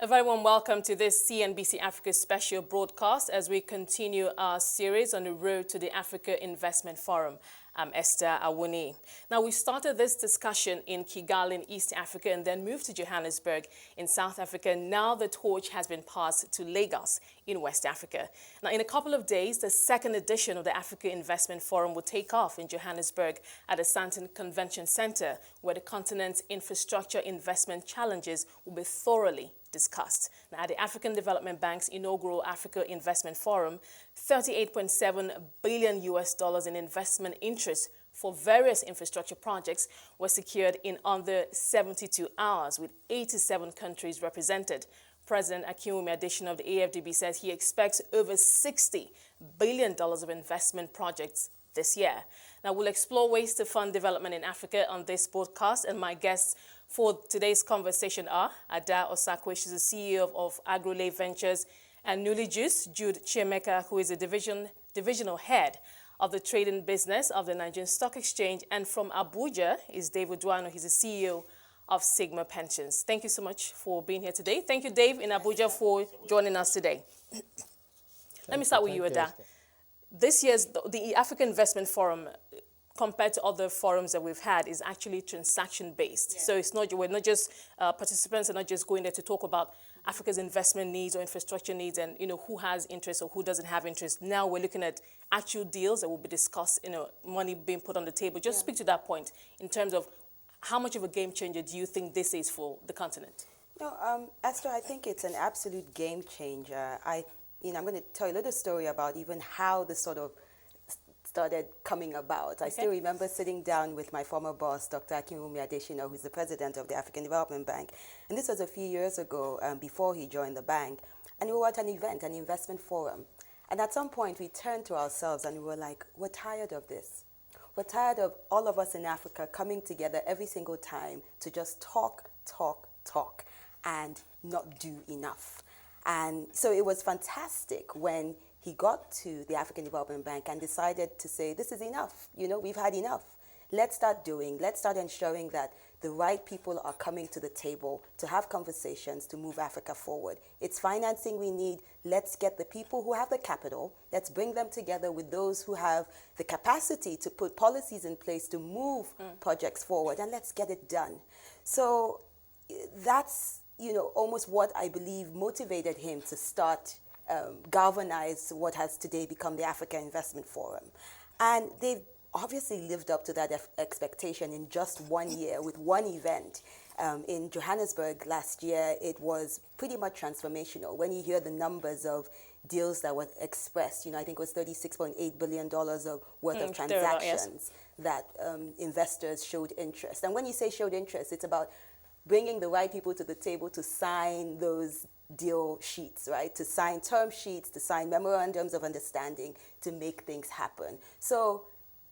A very warm welcome to this CNBC Africa special broadcast as we continue our series on the road to the Africa Investment Forum. I'm Esther Awuni. Now, we started this discussion in Kigali in East Africa and then moved to Johannesburg in South Africa. Now the torch has been passed to Lagos in West Africa. Now, in a couple of days, the second edition of the Africa Investment Forum will take off in Johannesburg at the Sandton Convention Center, where the continent's infrastructure investment challenges will be thoroughly discussed. Now, at the African Development Bank's inaugural Africa Investment Forum, $38.7 billion in investment interest for various infrastructure projects were secured in under 72 hours, with 87 countries represented. President Akinwumi Adesina of the AFDB says he expects over $60 billion of investment projects this year. Now, we'll explore ways to fund development in Africa on this podcast, and my guests for today's conversation are Ada Osakwe, she's the CEO of Agrolay Ventures, and newly Jude Chiemeka, who is a divisional head of the trading business of the Nigerian Stock Exchange, and from Abuja is Dave Uduanu, he's the CEO of Sigma Pensions. Thank you so much for being here today. Thank you, Dave, in Abuja, for joining us today. Let me start with you, Ada. This year's the African Investment Forum, compared to other forums that we've had, is actually transaction-based. Yeah. So it's not, we're not just, participants are not just going there to talk about Africa's investment needs or infrastructure needs and, who has interest or who doesn't have interest. Now we're looking at actual deals that will be discussed, money being put on the table. Just speak to that point in terms of how much of a game changer do you think this is for the continent? No, Esther, I think it's an absolute game changer. I'm going to tell you a little story about even how this sort of started coming about. Okay. I still remember sitting down with my former boss, Dr. Akinwumi Adesina, who's the president of the African Development Bank. And this was a few years ago, before he joined the bank. And we were at an event, an investment forum. And at some point, we turned to ourselves and we were like, we're tired of this. We're tired of all of us in Africa coming together every single time to just talk, and not do enough. And so it was fantastic when he got to the African Development Bank and decided to say, this is enough. We've had enough. Let's start doing, let's start ensuring that the right people are coming to the table to have conversations to move Africa forward. It's financing we need. Let's get the people who have the capital. Let's bring them together with those who have the capacity to put policies in place to move projects forward, and let's get it done. So that's, almost what I believe motivated him to start galvanize what has today become the Africa Investment Forum. And they've obviously lived up to that expectation in just 1 year with one event. In Johannesburg last year, it was pretty much transformational. When you hear the numbers of deals that were expressed, I think it was $36.8 billion of worth of transactions that investors showed interest. And when you say showed interest, it's about bringing the right people to the table to sign those deal sheets, right? To sign term sheets, to sign memorandums of understanding, to make things happen. So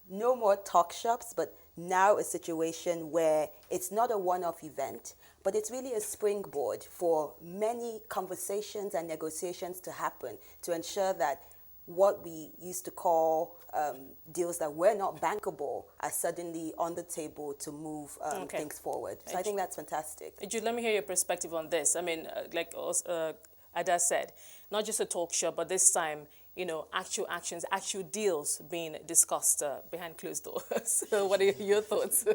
no more talk shops, but now a situation where it's not a one-off event, but it's really a springboard for many conversations and negotiations to happen to ensure that what we used to call deals that were not bankable are suddenly on the table to move things forward. So I think that's fantastic. Jude, let me hear your perspective on this. I mean, like Ada said, not just a talk show, but this time, actual actions, actual deals being discussed behind closed doors. So what are your thoughts?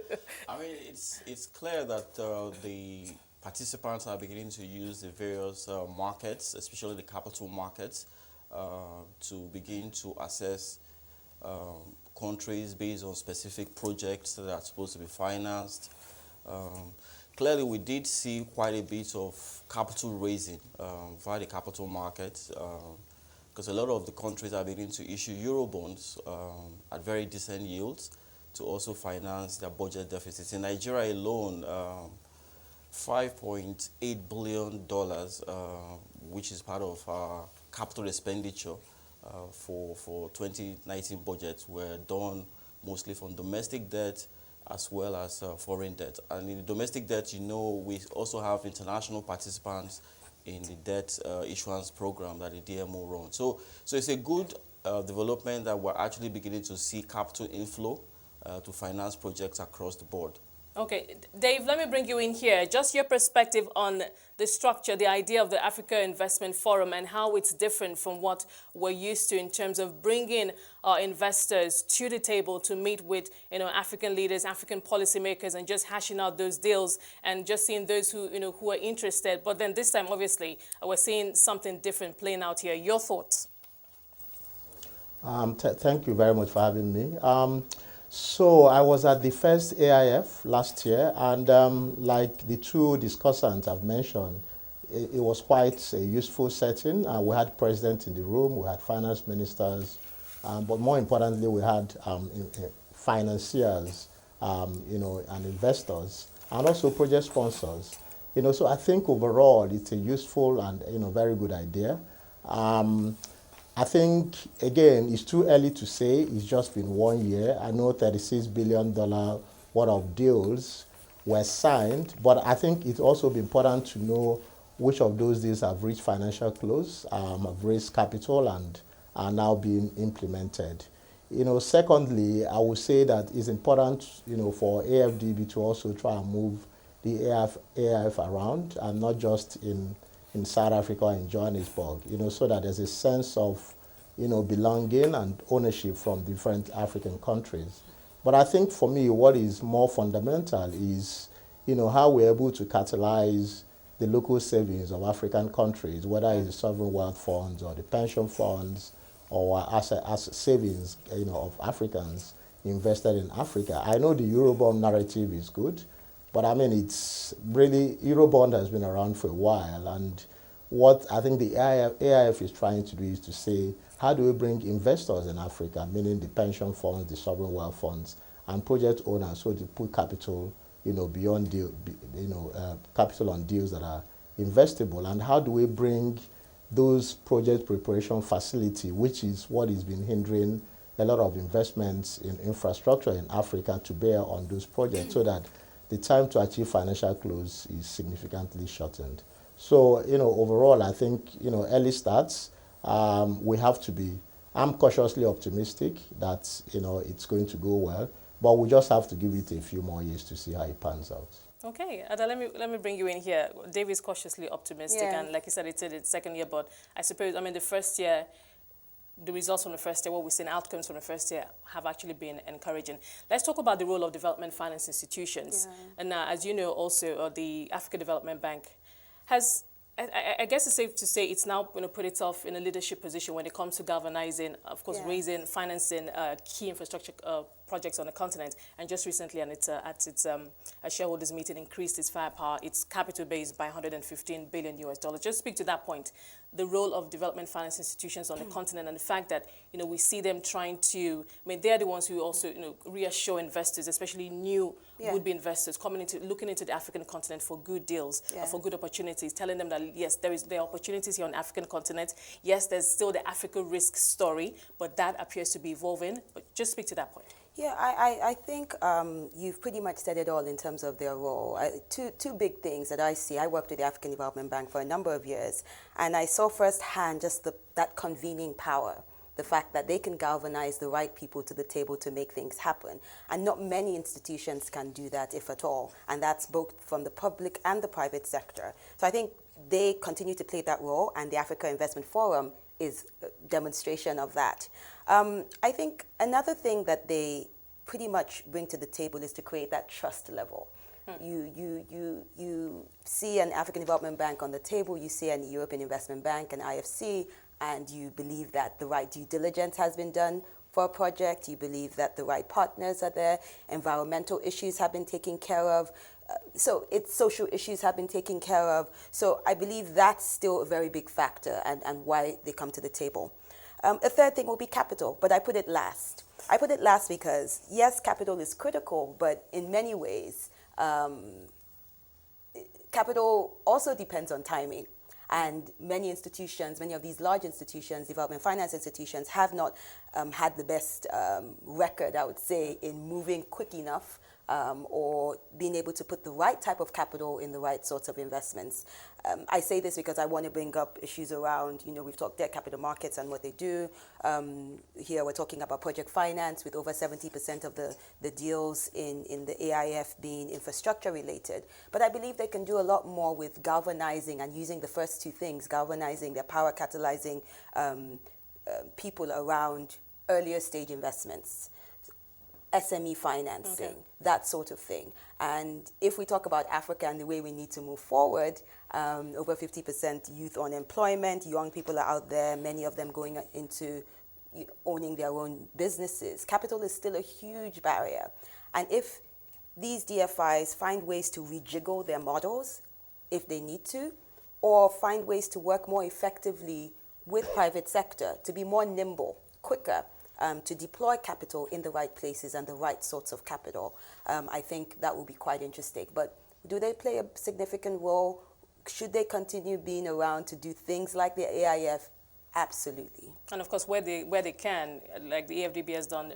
I mean, it's clear that the participants are beginning to use the various markets, especially the capital markets, to begin to assess countries based on specific projects that are supposed to be financed. Clearly, we did see quite a bit of capital raising via the capital markets, because a lot of the countries are beginning to issue Eurobonds at very decent yields to also finance their budget deficits. In Nigeria alone, $5.8 billion, which is part of our capital expenditure for 2019 budgets, were done mostly from domestic debt as well as foreign debt. And in the domestic debt, we also have international participants in the debt issuance program that the DMO runs. So it's a good development that we're actually beginning to see capital inflow to finance projects across the board. Okay, Dave, let me bring you in here. Just your perspective on the structure, the idea of the Africa Investment Forum and how it's different from what we're used to in terms of bringing investors to the table to meet with, African leaders, African policymakers, and just hashing out those deals and just seeing those who are interested. But then this time, obviously, we're seeing something different playing out here. Your thoughts? Thank you very much for having me. So I was at the first AIF last year, and like the two discussants have mentioned, it was quite a useful setting. We had president in the room, we had finance ministers, but more importantly, we had financiers, and investors, and also project sponsors. So I think overall it's a useful and very good idea. I think, again, it's too early to say. It's just been 1 year. I know $36 billion worth of deals were signed, but I think it's also been important to know which of those deals have reached financial close, have raised capital, and are now being implemented. Secondly, I would say that it's important, for AFDB to also try and move the AIF around, and not just in South Africa or in Johannesburg, so that there's a sense of, belonging and ownership from different African countries. But I think for me, what is more fundamental is, how we're able to catalyze the local savings of African countries, whether it's the sovereign wealth funds or the pension funds or asset savings, of Africans invested in Africa. I know the Eurobond narrative is good, but I mean, it's really, Eurobond has been around for a while, and what I think the AIF is trying to do is to say, how do we bring investors in Africa, meaning the pension funds, the sovereign wealth funds, and project owners, so to put capital, beyond deal, capital on deals that are investable, and how do we bring those project preparation facility, which is what has been hindering a lot of investments in infrastructure in Africa, to bear on those projects, so that the time to achieve financial close is significantly shortened. So, overall, I think, early starts, we have to be, I'm cautiously optimistic that, it's going to go well, but we just have to give it a few more years to see how it pans out. Okay, Ada, let me bring you in here. Dave is cautiously optimistic, and like you said, it's in its second year, but I suppose, the first year, the results from the first year, what we've seen, outcomes from the first year have actually been encouraging. Let's talk about the role of development finance institutions. Yeah. And as you know, also, the Africa Development Bank has, I guess it's safe to say, it's now going to put itself in a leadership position when it comes to galvanizing, of course, raising, financing key infrastructure projects on the continent. And just recently, and at its shareholders meeting, increased its firepower, its capital base by $115 billion. Just speak to that point, the role of development finance institutions on the continent, and the fact that we see them trying to, they're the ones who also reassure investors, especially new would-be investors looking into the African continent for good deals, for good opportunities, telling them that yes, there are opportunities here on the African continent. Yes, there's still the Africa risk story, but that appears to be evolving. But just speak to that point. Yeah, I think you've pretty much said it all in terms of their role. Two big things that I see. I worked with the African Development Bank for a number of years, and I saw firsthand just that convening power, the fact that they can galvanize the right people to the table to make things happen. And not many institutions can do that, if at all, and that's both from the public and the private sector. So I think they continue to play that role, and the Africa Investment Forum is a demonstration of that. I think another thing that they pretty much bring to the table is to create that trust level. You see an African Development Bank on the table, you see an European Investment Bank, an IFC, and you believe that the right due diligence has been done for a project, you believe that the right partners are there, environmental issues have been taken care of, so its social issues have been taken care of. So I believe that's still a very big factor and why they come to the table. A third thing will be capital, but I put it last. I put it last because, yes, capital is critical, but in many ways, capital also depends on timing. And many institutions, many of these large institutions, development finance institutions, have not had the best record, I would say, in moving quick enough or being able to put the right type of capital in the right sorts of investments. I say this because I want to bring up issues around, we've talked debt capital markets and what they do. Here we're talking about project finance with over 70% of the deals in the AIF being infrastructure related. But I believe they can do a lot more with galvanizing and using the first two things, galvanizing their power, catalyzing people around earlier stage investments. SME financing, that sort of thing. And if we talk about Africa and the way we need to move forward, over 50% youth unemployment, young people are out there, many of them going into owning their own businesses. Capital is still a huge barrier. And if these DFIs find ways to rejiggle their models, if they need to, or find ways to work more effectively with private sector, to be more nimble, quicker, to deploy capital in the right places and the right sorts of capital, I think that will be quite interesting. But do they play a significant role? Should they continue being around to do things like the AIF? Absolutely. And of course, where they can, like the AFDB has done,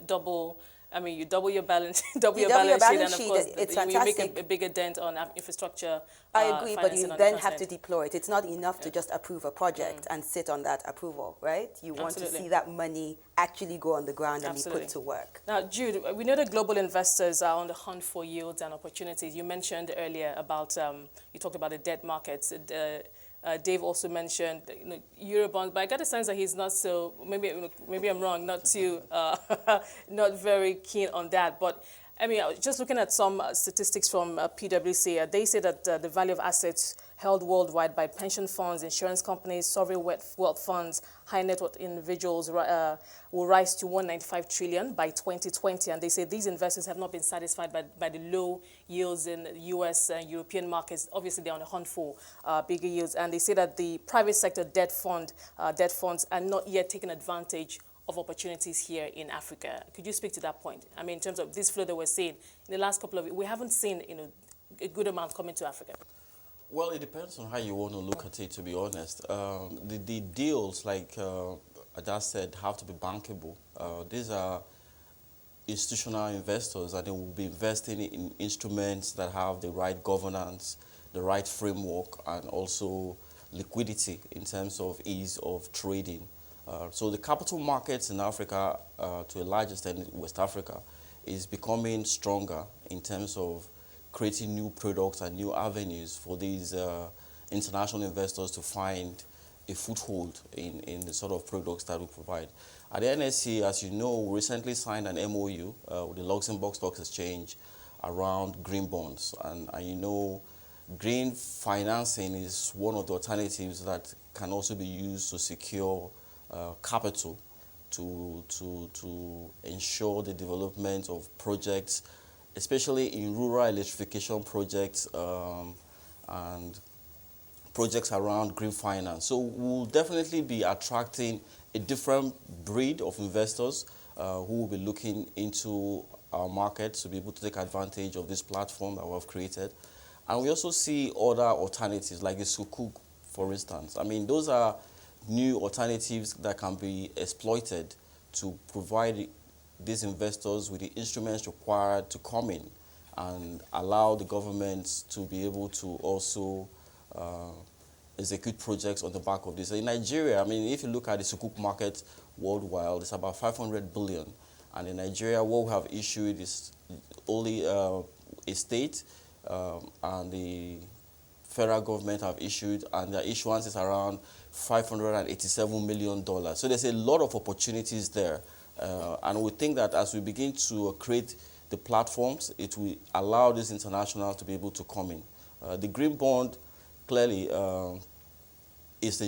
you double your balance, double your balance sheet, and of course, you make a bigger dent on infrastructure. I agree, but you then have to deploy it. It's not enough to just approve a project and sit on that approval, right? You want to see that money actually go on the ground and be put to work. Now, Jude, we know that global investors are on the hunt for yields and opportunities. You mentioned earlier about, you talked about the debt markets. Dave also mentioned Eurobonds, but I got a sense that he's not so, maybe I'm wrong, not too, not very keen on that. But I mean, just looking at some statistics from PwC, they say that the value of assets held worldwide by pension funds, insurance companies, sovereign wealth funds, high net worth individuals will rise to 195 trillion by 2020. And they say these investors have not been satisfied by the low yields in US and European markets. Obviously, they're on the hunt for bigger yields. And they say that the private sector debt funds are not yet taking advantage of opportunities here in Africa. Could you speak to that point? I mean, in terms of this flow that we're seeing in the last couple of years, we haven't seen a good amount coming to Africa. Well, it depends on how you want to look at it, to be honest. The deals, like I just said, have to be bankable. These are institutional investors, and they will be investing in instruments that have the right governance, the right framework, and also liquidity in terms of ease of trading. So the capital markets in Africa, to a large extent West Africa, is becoming stronger in terms of creating new products and new avenues for these international investors to find a foothold in the sort of products that we provide. At the NSC, as you know, we recently signed an MOU with the Luxembourg Stock Exchange around green bonds. And you know, green financing is one of the alternatives that can also be used to secure capital to ensure the development of projects, especially in rural electrification projects and projects around green finance. So we'll definitely be attracting a different breed of investors who will be looking into our market to be able to take advantage of this platform that we've created. And we also see other alternatives like the sukuk, for instance. I mean, those are new alternatives that can be exploited to provide these investors with the instruments required to come in and allow the governments to be able to also execute projects on the back of this. In Nigeria, I mean, if you look at the sukuk market worldwide, it's about 500 billion. And in Nigeria, what we have issued is only a state and the federal government have issued, and their issuance is around $587 million. So there's a lot of opportunities there. And we think that as we begin to create the platforms, it will allow these internationals to be able to come in. The green bond clearly is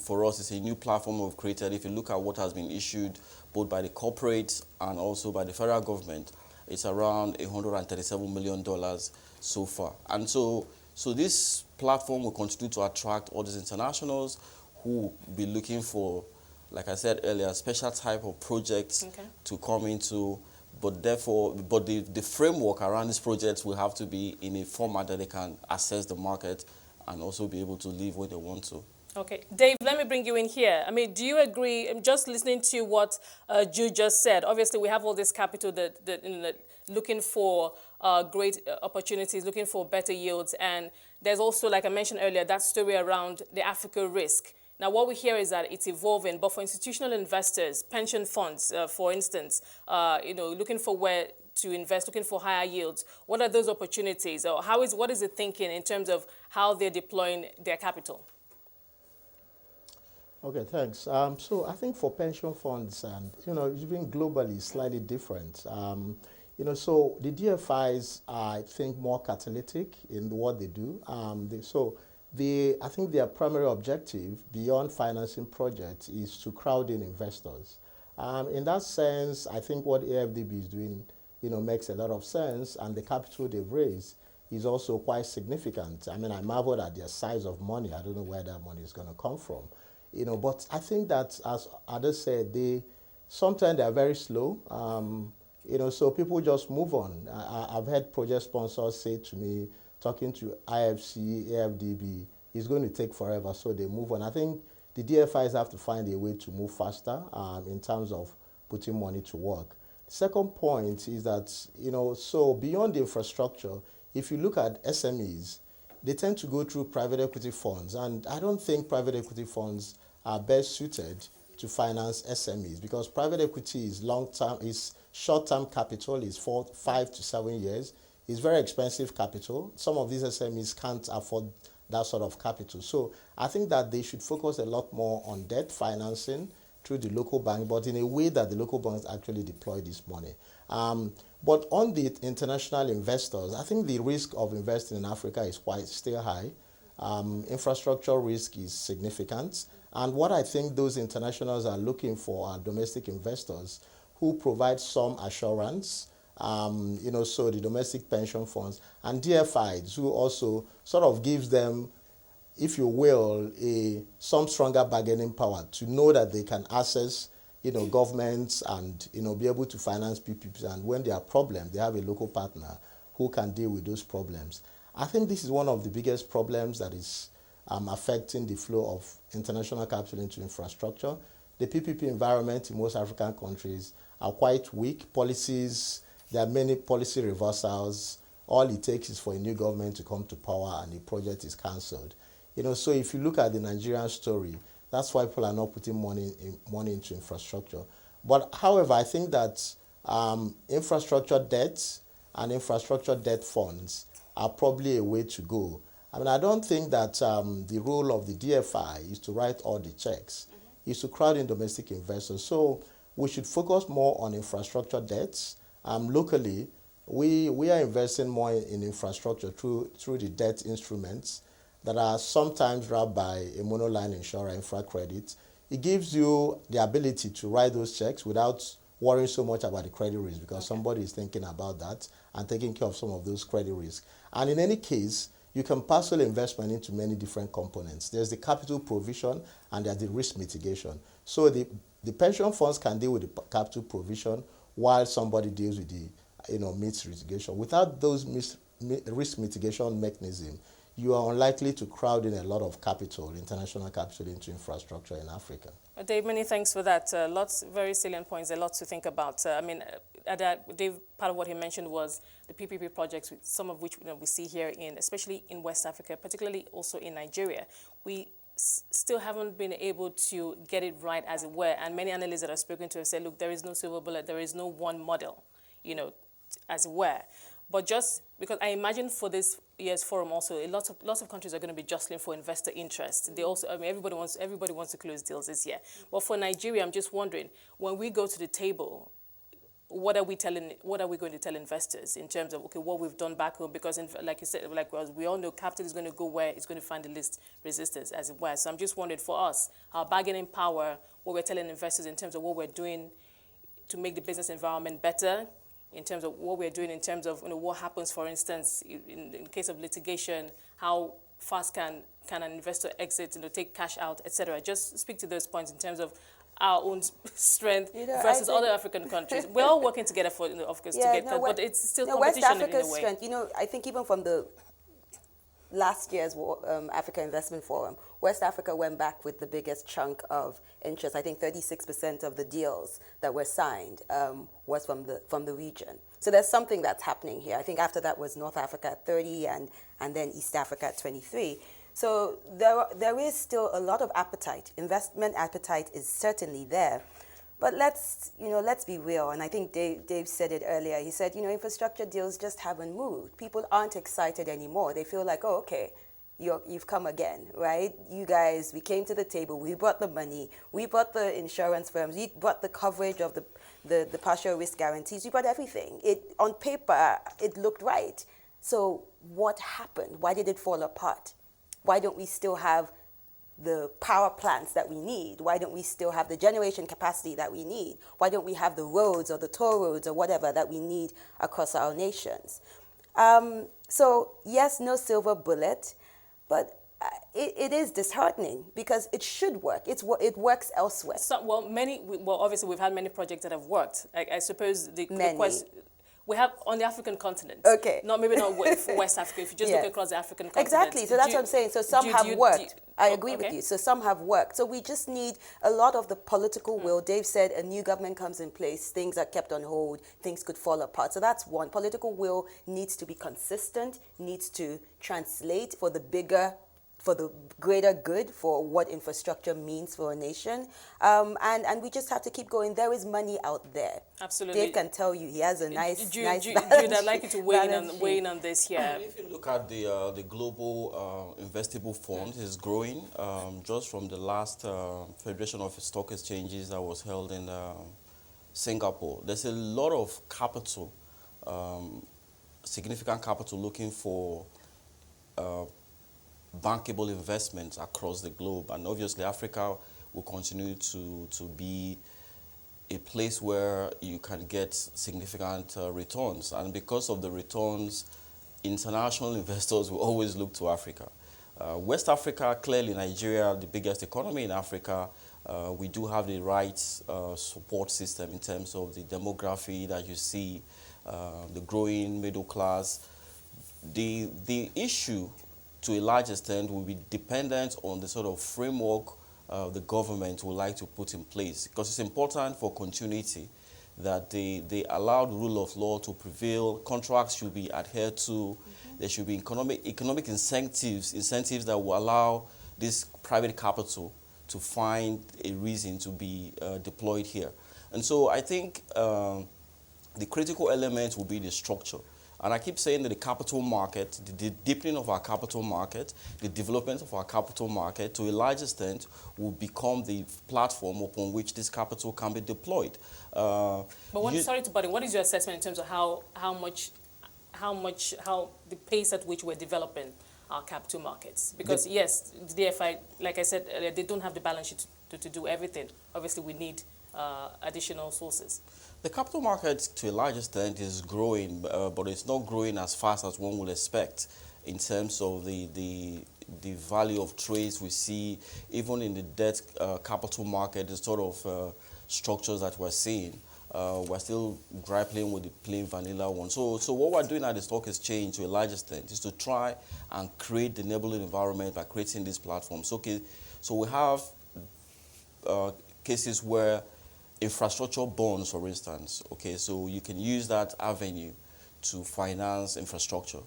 for us, it's a new platform we've created. If you look at what has been issued both by the corporates and also by the federal government, it's around $137 million so far. And so this platform will continue to attract all these internationals who will be looking for, like I said earlier, special type of projects to come into, but the framework around these projects will have to be in a format that they can access the market and also be able to live where they want to. Okay. Dave, let me bring you in here. I mean, do you agree, just listening to what Jude just said, obviously we have all this capital that looking for great opportunities, looking for better yields. And there's also, like I mentioned earlier, that story around the Africa risk. Now, what we hear is that it's evolving, but for institutional investors, pension funds, for instance, looking for where to invest, looking for higher yields, what are those opportunities? Or what is the thinking in terms of how they're deploying their capital? Okay, thanks. So I think for pension funds and, even globally, slightly different. So the DFIs are, I think, more catalytic in what they do. I think their primary objective beyond financing projects is to crowd in investors. In that sense, I think what AFDB is doing, makes a lot of sense, and the capital they've raised is also quite significant. I mean, I marveled at their size of money. I don't know where that money is going to come from. But I think that, as others said, sometimes they are very slow. So people just move on. I've had project sponsors say to me, talking to IFC, AFDB, it's going to take forever, so they move on. I think the DFIs have to find a way to move faster in terms of putting money to work. Second point is that, so beyond the infrastructure, if you look at SMEs, they tend to go through private equity funds, and I don't think private equity funds are best suited to finance SMEs because private equity is long-term, is short-term capital, is 5 to 7 years. It's very expensive capital. Some of these SMEs can't afford that sort of capital. So I think that they should focus a lot more on debt financing through the local bank, but in a way that the local banks actually deploy this money. But on the international investors, I think the risk of investing in Africa is still high. Infrastructure risk is significant. And what I think those internationals are looking for are domestic investors who provide some assurance, so the domestic pension funds and DFIs who also sort of gives them, if you will, some stronger bargaining power to know that they can access, governments and, be able to finance PPPs. And when there are problems, they have a local partner who can deal with those problems. I think this is one of the biggest problems that is affecting the flow of international capital into infrastructure. The PPP environment in most African countries are quite weak. Policies, there are many policy reversals. All it takes is for a new government to come to power and the project is cancelled. So if you look at the Nigerian story, that's why people are not putting money into infrastructure. But however, I think that infrastructure debt and infrastructure debt funds are probably a way to go. I mean, I don't think that the role of the DFI is to write all the checks. Is to crowd in domestic investors. So we should focus more on infrastructure debts. Locally, we are investing more in infrastructure through the debt instruments that are sometimes wrapped by a monoline insurer, infra credit. It gives you the ability to write those checks without worrying so much about the credit risk because somebody is thinking about that and taking care of some of those credit risks. And in any case, you can parcel investment into many different components. There's the capital provision and there's the risk mitigation. So the pension funds can deal with the capital provision while somebody deals with the risk mitigation. Without those risk mitigation mechanism, you are unlikely to crowd in a lot of capital, international capital, into infrastructure in Africa. Dave, many thanks for that. Lots, very salient points, a lot to think about. Dave, part of what he mentioned was the PPP projects, some of which we see here, especially in West Africa, particularly also in Nigeria. We still haven't been able to get it right, as it were. And many analysts that I've spoken to have said, look, there is no silver bullet, there is no one model, as it were. But just because I imagine for this year's forum also, lots of countries are going to be jostling for investor interest. They also, everybody wants to close deals this year. But for Nigeria, I'm just wondering, when we go to the table, what are we going to tell investors in terms of what we've done back home? Because like you said, we all know, capital is going to go where it's going to find the least resistance, as it were. So I'm just wondering, for us, our bargaining power, what we're telling investors in terms of what we're doing to make the business environment better, in terms of what we're doing, in terms of what happens, for instance, in case of litigation, how fast can an investor exit, take cash out, etc. Just speak to those points in terms of our own strength versus other African countries. We're all working together for, of course, to get that, but it's still competition West Africa's in a way. strength, I think even from the last year's Africa Investment Forum, West Africa went back with the biggest chunk of interest. I think 36% of the deals that were signed was from the region. So there's something that's happening here. I think after that was North Africa at 30 and then East Africa at 23. So there is still a lot of appetite. Investment appetite is certainly there. But let's be real. And I think Dave said it earlier. He said, infrastructure deals just haven't moved. People aren't excited anymore. They feel like, oh, okay, you've come again, right? You guys, we came to the table. We brought the money. We brought the insurance firms. We brought the coverage of the partial risk guarantees. We brought everything. On paper, it looked right. So what happened? Why did it fall apart? Why don't we still have the power plants that we need? Why don't we still have the generation capacity that we need? Why don't we have the roads or the toll roads or whatever that we need across our nations? So yes, no silver bullet, but it is disheartening because it should work. It works elsewhere. Obviously we've had many projects that have worked. I suppose the question we have on the African continent. Okay. Maybe not for West Africa. If you just look across the African continent. Exactly. So that's what I'm saying. So some have worked. I agree with you. So some have worked. So we just need a lot of the political will. Dave said a new government comes in place, things are kept on hold, things could fall apart. So that's one. Political will needs to be consistent, needs to translate for the greater good, for what infrastructure means for a nation. And we just have to keep going. There is money out there. Absolutely. Dave can tell you he has a nice Jude, balance I'd like you to weigh in on this here. If you look at the global investable fund, is growing. Just from the last Federation of Stock Exchanges that was held in Singapore, there's a lot of capital, significant capital looking for bankable investments across the globe. And obviously Africa will continue to be a place where you can get significant returns. And because of the returns, international investors will always look to Africa. West Africa, clearly Nigeria, the biggest economy in Africa, we do have the right support system in terms of the demography that you see, the growing middle class. The issue to a large extent will be dependent on the sort of framework the government would like to put in place, because it's important for continuity that they allow the rule of law to prevail. Contracts should be adhered to. There should be economic incentives that will allow this private capital to find a reason to be deployed here. And so I think the critical element will be the structure. And I keep saying that the capital market, the deepening of our capital market, the development of our capital market, to a large extent, will become the platform upon which this capital can be deployed. Sorry to butt in, what is your assessment in terms of how the pace at which we're developing our capital markets? Because yes, the DFI, like I said earlier, they don't have the balance sheet to do everything. Obviously, we need additional sources. The capital market, to a large extent, is growing, but it's not growing as fast as one would expect in terms of the value of trades we see, even in the debt capital market, the sort of structures that we're seeing. We're still grappling with the plain vanilla one. So what we're doing at the stock exchange, to a large extent, is to try and create the enabling environment by creating these platforms. Okay, so we have cases where infrastructure bonds, for instance, okay, so you can use that avenue to finance infrastructure.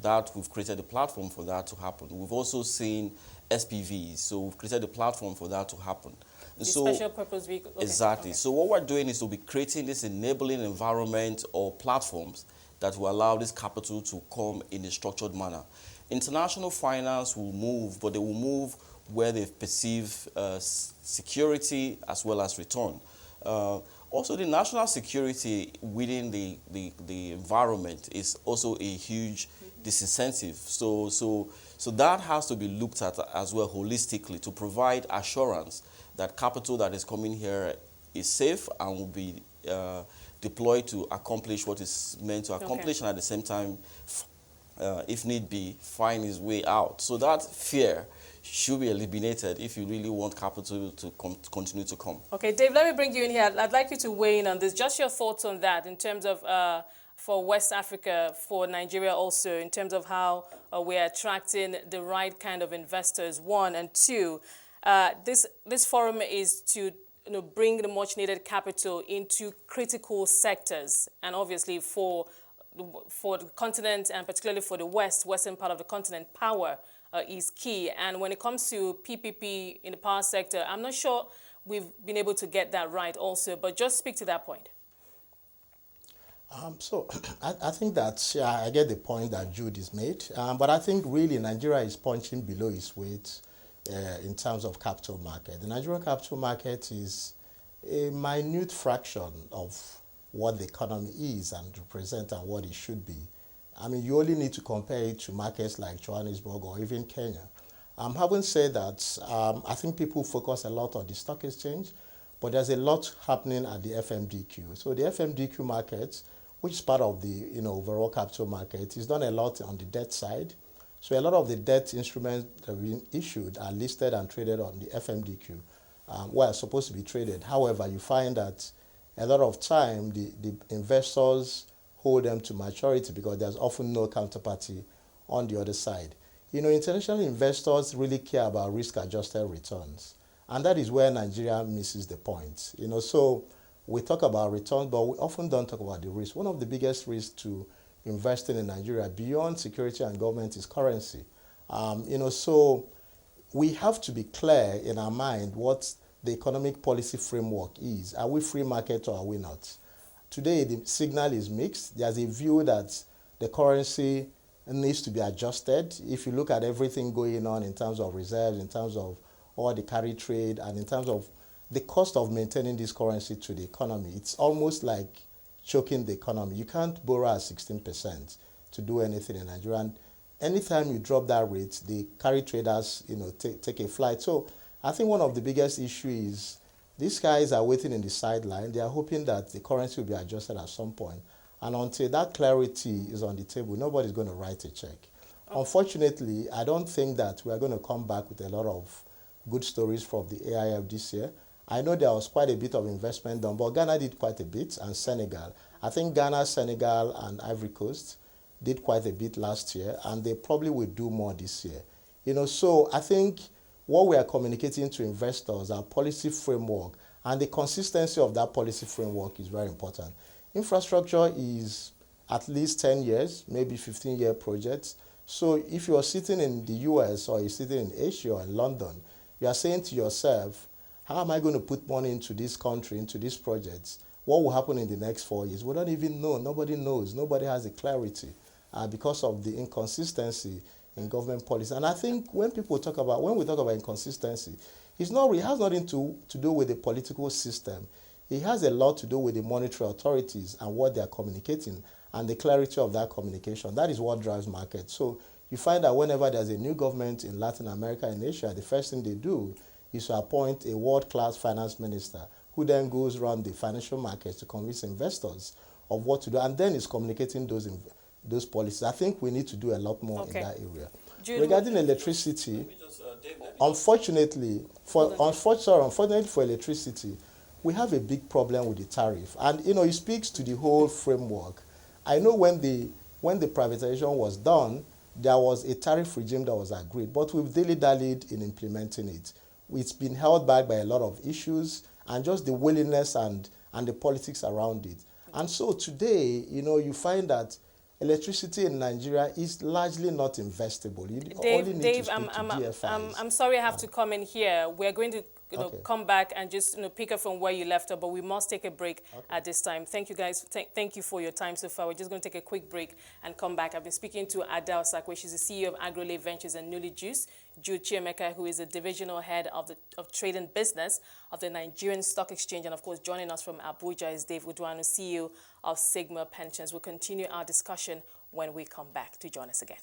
That we've created a platform for that to happen. We've also seen SPVs, so we've created a platform for that to happen. And special purpose vehicle. Okay. Exactly. Okay. So what we're doing is to be creating this enabling environment or platforms that will allow this capital to come in a structured manner. International finance will move, but they will move where they perceive security as well as return. Also, the national security within the environment is also a huge disincentive. So that has to be looked at as well holistically to provide assurance that capital that is coming here is safe and will be deployed to accomplish what is meant to accomplish, and at the same time, if need be, find its way out. So that fear should be eliminated if you really want capital to continue to come. Okay, Dave, let me bring you in here. I'd like you to weigh in on this. Just your thoughts on that in terms of for West Africa, for Nigeria also, in terms of how we're attracting the right kind of investors, one, and two, this forum is to bring the much needed capital into critical sectors, and obviously for the continent, and particularly for the western part of the continent, power is key. And when it comes to PPP in the power sector, I'm not sure we've been able to get that right also, but just speak to that point. So I think that, yeah, I get the point that Jude has made, but I think really Nigeria is punching below its weight in terms of capital market. The Nigerian capital market is a minute fraction of what the economy is and represent and what it should be. I mean, you only need to compare it to markets like Johannesburg or even Kenya. Having said that, I think people focus a lot on the stock exchange, but there's a lot happening at the FMDQ. So the FMDQ market, which is part of the overall capital market, is done a lot on the debt side. So a lot of the debt instruments that have been issued are listed and traded on the FMDQ, where are supposed to be traded. However, you find that a lot of time the investors hold them to maturity because there's often no counterparty on the other side. International investors really care about risk-adjusted returns, and that is where Nigeria misses the point. So we talk about returns, but we often don't talk about the risk. One of the biggest risks to investing in Nigeria beyond security and government is currency. So we have to be clear in our mind what the economic policy framework is. Are we free market or are we not? Today, the signal is mixed. There's a view that the currency needs to be adjusted. If you look at everything going on in terms of reserves, in terms of all the carry trade, and in terms of the cost of maintaining this currency to the economy, it's almost like choking the economy. You can't borrow at 16% to do anything in Nigeria. And anytime you drop that rate, the carry traders, take a flight. So I think one of the biggest issues is these guys are waiting in the sideline. They are hoping that the currency will be adjusted at some point. And until that clarity is on the table, nobody's going to write a check. Unfortunately, I don't think that we are going to come back with a lot of good stories from the AIF this year. I know there was quite a bit of investment done, but Ghana did quite a bit, and Senegal. I think Ghana, Senegal, and Ivory Coast did quite a bit last year, and they probably will do more this year. So I think what we are communicating to investors, our policy framework, and the consistency of that policy framework is very important. Infrastructure is at least 10 years, maybe 15-year projects. So if you are sitting in the US or you're sitting in Asia or in London, you are saying to yourself, how am I going to put money into this country, into these projects? What will happen in the next 4 years? We don't even know. Nobody knows. Nobody has a clarity because of the inconsistency in government policy. And I think when we talk about inconsistency, it has nothing to do with the political system. It has a lot to do with the monetary authorities and what they are communicating and the clarity of that communication. That is what drives markets. So you find that whenever there's a new government in Latin America and Asia, the first thing they do is to appoint a world-class finance minister who then goes around the financial markets to convince investors of what to do, and then is communicating those policies. I think we need to do a lot more in that area. Jude, regarding electricity, unfortunately for electricity, we have a big problem with the tariff, and it speaks to the whole framework. I know when the privatization was done, there was a tariff regime that was agreed, but we've dilly-dallied in implementing it. It's been held back by a lot of issues and just the willingness and the politics around it. And so today, you find that electricity in Nigeria is largely not investable. You only need to speak to DFIs. I'm sorry I have to come in here. We're going to come back and just pick up from where you left off, but we must take a break at this time. Thank you guys. Thank you for your time so far. We're just going to take a quick break and come back. I've been speaking to Ada Osakwe. She's the CEO of Agrolay Ventures and Newly Juice. Jude Chiemeka, who is the divisional head of trading business of the Nigerian Stock Exchange. And of course, joining us from Abuja is Dave Uduanu, CEO of Sigma Pensions. We'll continue our discussion when we come back. To join us again.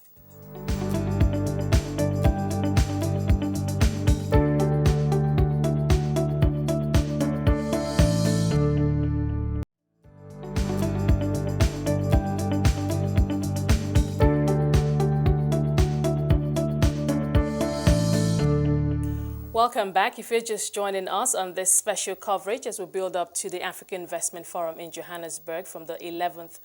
Welcome back. If you're just joining us on this special coverage as we build up to the African Investment Forum in Johannesburg from the 11th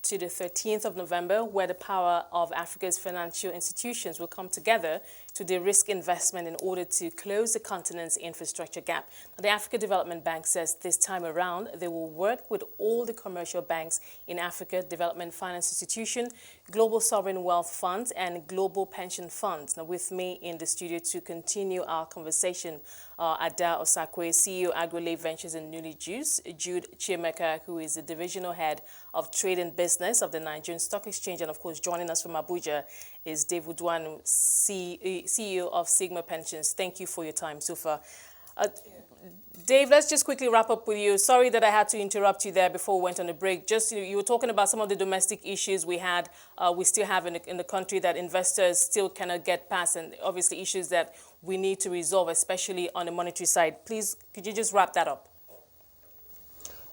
to the 13th of November, where the power of Africa's financial institutions will come together to de-risk investment in order to close the continent's infrastructure gap. Now, the Africa Development Bank says this time around they will work with all the commercial banks in Africa, development finance institution, global sovereign wealth funds, and global pension funds. Now, with me in the studio to continue our conversation, Ada Osakwe, CEO, Agrolay Ventures and Newly Juice, Jude Chiemeka, who is the divisional head of trade and business of the Nigerian Stock Exchange, and of course joining us from Abuja is Dave Uduanu, CEO of Sigma Pensions. Thank you for your time so far. Dave, let's just quickly wrap up with you. Sorry that I had to interrupt you there before we went on a break. Just you were talking about some of the domestic issues we still have in the country that investors still cannot get past, and obviously issues that we need to resolve, especially on the monetary side. Please, could you just wrap that up?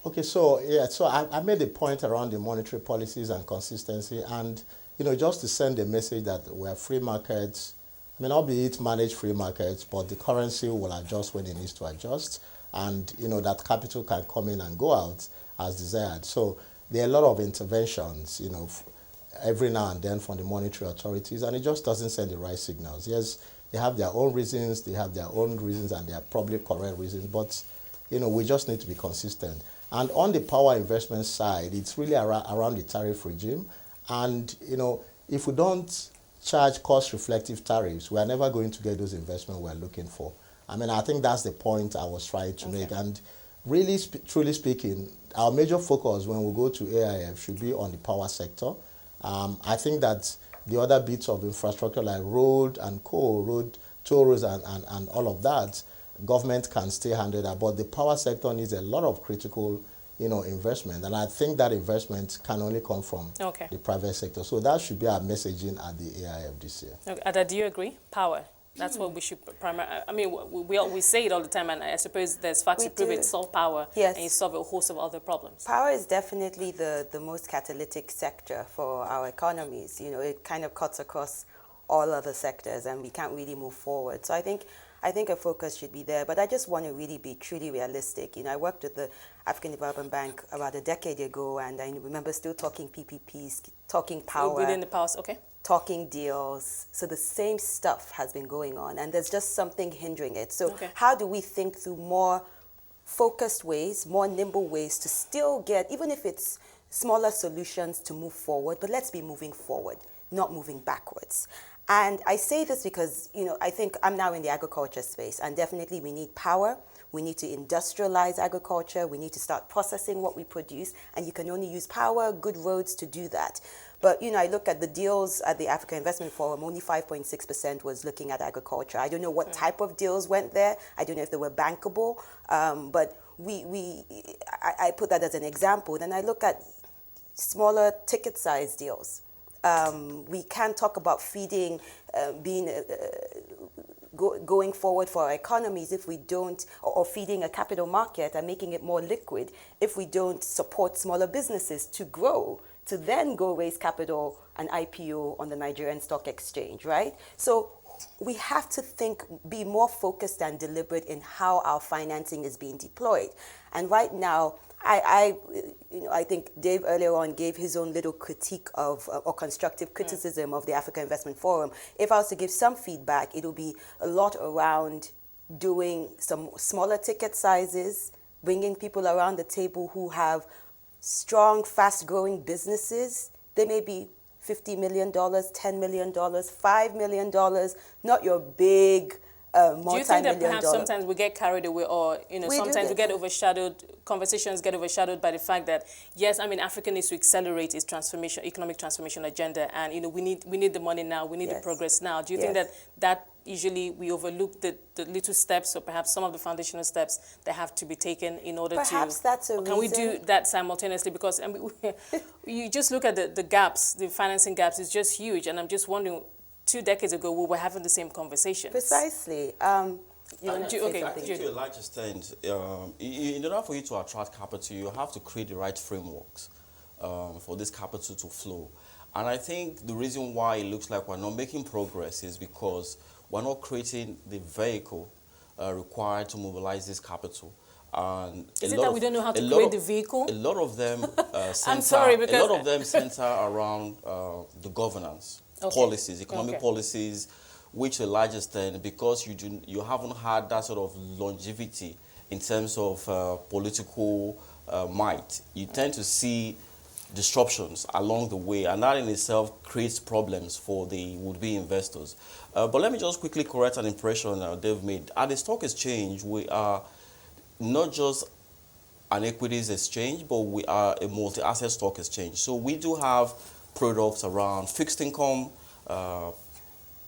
Okay, so I made a point around the monetary policies and consistency, and just to send a message that we're free markets. I mean, albeit managed free markets, but the currency will adjust when it needs to adjust, and that capital can come in and go out as desired. So there are a lot of interventions, every now and then from the monetary authorities, and it just doesn't send the right signals. Yes, they have their own reasons, and they are probably correct reasons, but we just need to be consistent. And on the power investment side, it's really around the tariff regime, and if we don't charge cost-reflective tariffs, we are never going to get those investments we're looking for. I mean, I think that's the point I was trying to make. And really, truly speaking, our major focus when we go to AIF should be on the power sector. I think that the other bits of infrastructure like road and toll roads and all of that, government can still handle that. But the power sector needs a lot of critical investment. And I think that investment can only come from the private sector. So that should be our messaging at the AIF this year. Okay. Ada, do you agree? Power. That's what we should primarily, I mean, we say it all the time, and I suppose there's facts to prove it. Solve power, and you solve a host of other problems. Power is definitely the most catalytic sector for our economies. It kind of cuts across all other sectors, and we can't really move forward. So I think a focus should be there, but I just want to really be truly realistic. I worked with the African Development Bank about a decade ago, and I remember still talking PPPs, talking power. Within the powers, okay. Talking deals. So the same stuff has been going on, and there's just something hindering it. So how do we think through more focused ways, more nimble ways to still get, even if it's smaller solutions to move forward, but let's be moving forward, not moving backwards. And I say this because, I think I'm now in the agriculture space, and definitely we need power. We need to industrialize agriculture. We need to start processing what we produce, and you can only use power, good roads to do that. But, I look at the deals at the Africa Investment Forum, only 5.6% was looking at agriculture. I don't know what type of deals went there. I don't know if they were bankable. But I put that as an example. Then I look at smaller ticket size deals. We can't talk about feeding, going forward for our economies if we don't, or feeding a capital market and making it more liquid if we don't support smaller businesses to grow, to then go raise capital and IPO on the Nigerian Stock Exchange, right? So we have to be more focused and deliberate in how our financing is being deployed. And right now, I think Dave earlier on gave his own little critique of, or constructive criticism of the Africa Investment Forum. If I was to give some feedback, it will be a lot around doing some smaller ticket sizes, bringing people around the table who have strong, fast-growing businesses. They may be $50 million, $10 million, $5 million, not your big multi-million. Do you think that perhaps sometimes we get carried away, or sometimes we get overshadowed, conversations get overshadowed by the fact that, yes, Africa needs to accelerate its economic transformation agenda, and we need the money now, we need the progress now. Do you think that usually we overlook the little steps, or perhaps some of the foundational steps that have to be taken in order perhaps that's a reason. Can we do that simultaneously? Because you just look at the gaps, the financing gaps is just huge, and I'm just wondering, 2 decades ago, we were having the same conversations. Precisely. I think to a large extent, in order for you to attract capital, you have to create the right frameworks for this capital to flow. And I think the reason why it looks like we're not making progress is because we're not creating the vehicle required to mobilize this capital. And Is it that we don't know how to create the vehicle? A lot of them I'm sorry, because a lot of them center around the governance policies, economic policies, which to a large extent, because you haven't had that sort of longevity in terms of political might, you tend to see disruptions along the way, and that in itself creates problems for the would-be investors. But let me just quickly correct an impression Dave made. At the stock exchange, we are not just an equities exchange, but we are a multi-asset stock exchange. So we do have products around fixed income,